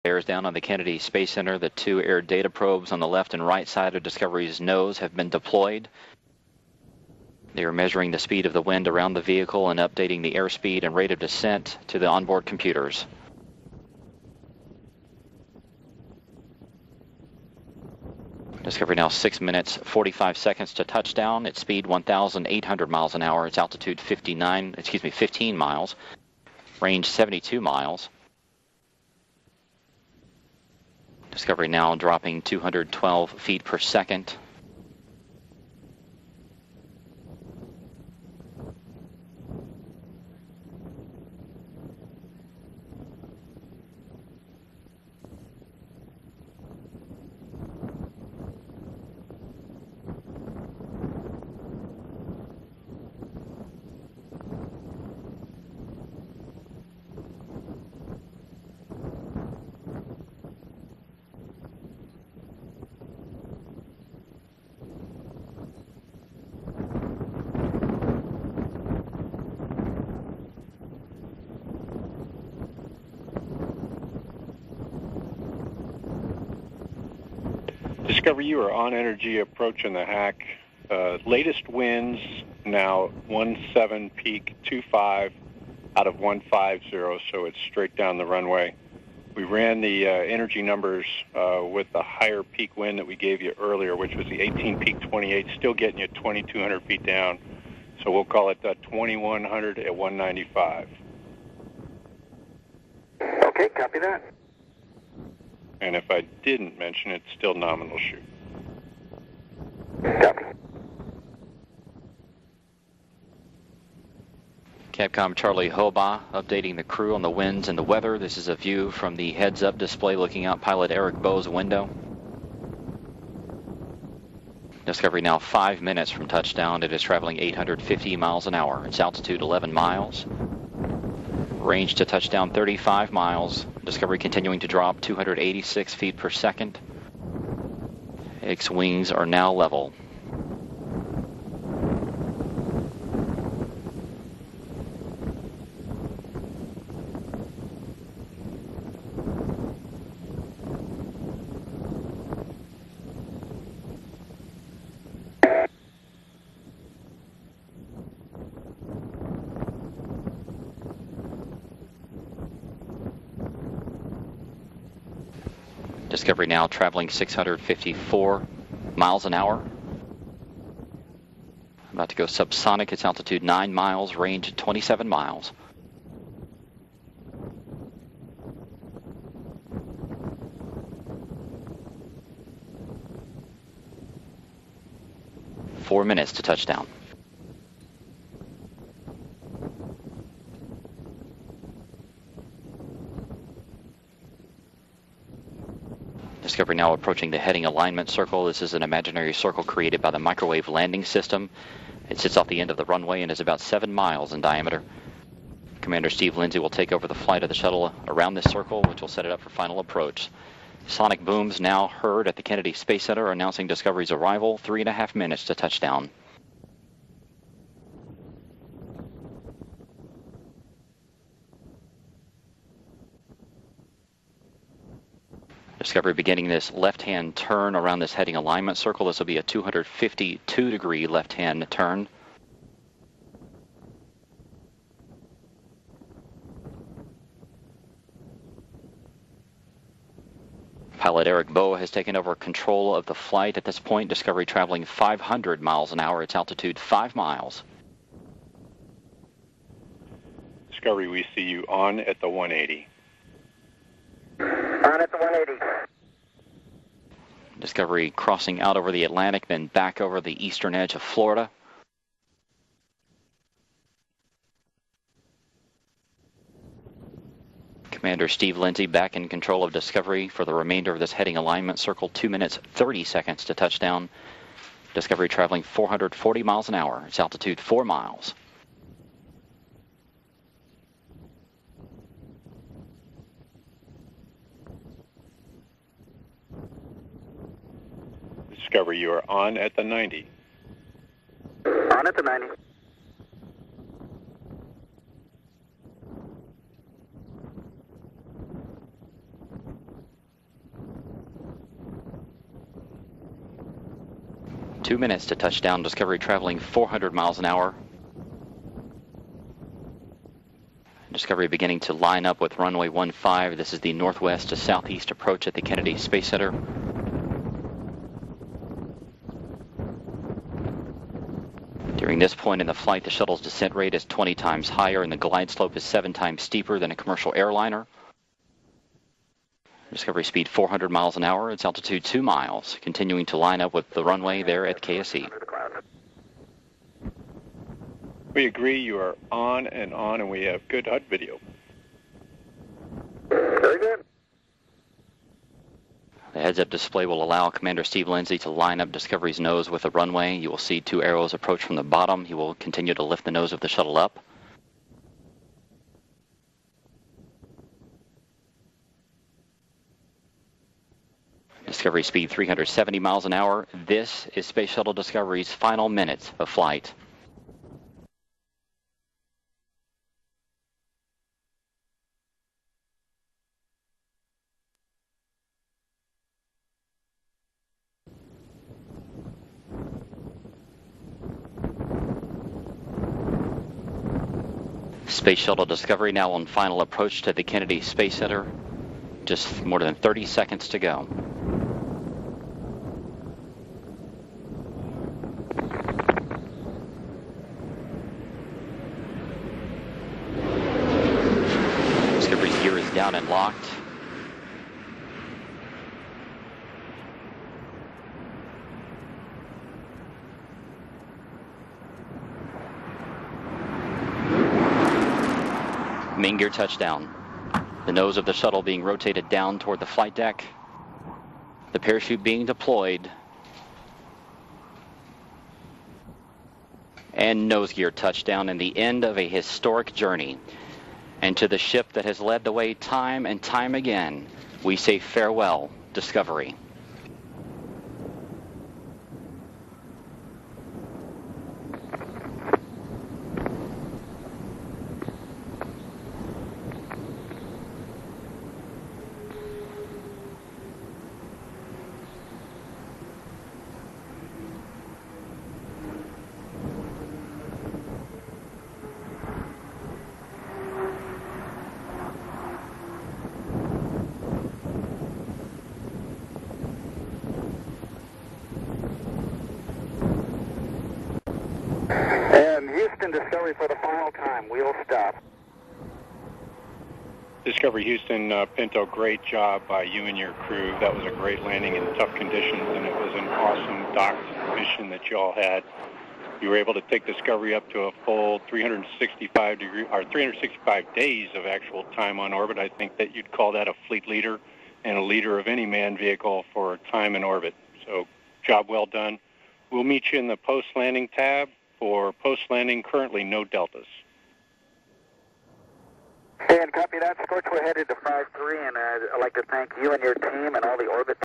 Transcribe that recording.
Bears down on the Kennedy Space Center. The two air data probes on the left and right side of Discovery's nose have been deployed. They are measuring the speed of the wind around the vehicle and updating the airspeed and rate of descent to the onboard computers. Discovery now 6 minutes, 45 seconds to touchdown. Its speed 1,800 miles an hour. Its altitude 15 miles. Range 72 miles. Discovery now dropping 212 feet per second. Discovery, you are on energy approaching the hack. Latest winds now 17 peak 25 out of 150, so it's straight down the runway. We ran the energy numbers with the higher peak wind that we gave you earlier, which was the 18 peak 28, still getting you 2,200 feet down. So we'll call it 2,100 at 195. Okay, copy that. And if I didn't mention it, still nominal shoot. Copy. Capcom Charlie Hoba updating the crew on the winds and the weather. This is a view from the heads-up display looking out pilot Eric Bowe's window. Discovery now 5 minutes from touchdown. It is traveling 850 miles an hour. Its altitude 11 miles. Range to touchdown 35 miles. Discovery continuing to drop 286 feet per second. Its wings are now level. Discovery now traveling 654 miles an hour. About to go subsonic. Its altitude 9 miles, range 27 miles. Four minutes to touchdown. Discovery now approaching the heading alignment circle. This is an imaginary circle created by the microwave landing system. It sits off the end of the runway and is about 7 miles in diameter. Commander Steve Lindsay will take over the flight of the shuttle around this circle, which will set it up for final approach. Sonic booms now heard at the Kennedy Space Center announcing Discovery's arrival. 3.5 minutes to touchdown. Discovery beginning this left-hand turn around this heading alignment circle. This will be a 252-degree left-hand turn. Pilot Eric Bowe has taken over control of the flight. At this point, Discovery traveling 500 miles an hour. Its altitude 5 miles. Discovery, we see you on at the 180. On at the 180. Discovery crossing out over the Atlantic, then back over the eastern edge of Florida. Commander Steve Lindsay back in control of Discovery for the remainder of this heading alignment circle. 2 minutes, 30 seconds to touchdown. Discovery traveling 440 miles an hour. Its altitude 4 miles. Discovery, you are on at the 90. On at the 90. 2 minutes to touchdown. Discovery traveling 400 miles an hour. Discovery beginning to line up with runway 15. This is the northwest to southeast approach at the Kennedy Space Center. During this point in the flight, the shuttle's descent rate is 20 times higher and the glide slope is 7 times steeper than a commercial airliner. Discovery speed 400 miles an hour. Its altitude 2 miles, continuing to line up with the runway there at KSE. We agree, you are on, and we have good HUD video. Very good. The heads-up display will allow Commander Steve Lindsay to line up Discovery's nose with the runway. You will see 2 arrows approach from the bottom. He will continue to lift the nose of the shuttle up. Discovery speed 370 miles an hour. This is Space Shuttle Discovery's final minutes of flight. Space Shuttle Discovery now on final approach to the Kennedy Space Center. Just more than 30 seconds to go. Discovery's gear is down and locked. Main gear touchdown. The nose of the shuttle being rotated down toward the flight deck. The parachute being deployed. And nose gear touchdown and the end of a historic journey. And to the ship that has led the way time and time again, we say farewell, Discovery. And Houston Discovery for the final time. We'll stop. Discovery Houston, Pinto, great job by you and your crew. That was a great landing in tough conditions, and it was an awesome docked mission that you all had. You were able to take Discovery up to a full 365 days of actual time on orbit. I think that you'd call that a fleet leader and a leader of any manned vehicle for time in orbit. So, job well done. We'll meet you in the post-landing tab. For post-landing, currently no deltas. And copy that, Scorch. We're headed to 5-3, and I'd like to thank you and your team and all the orbit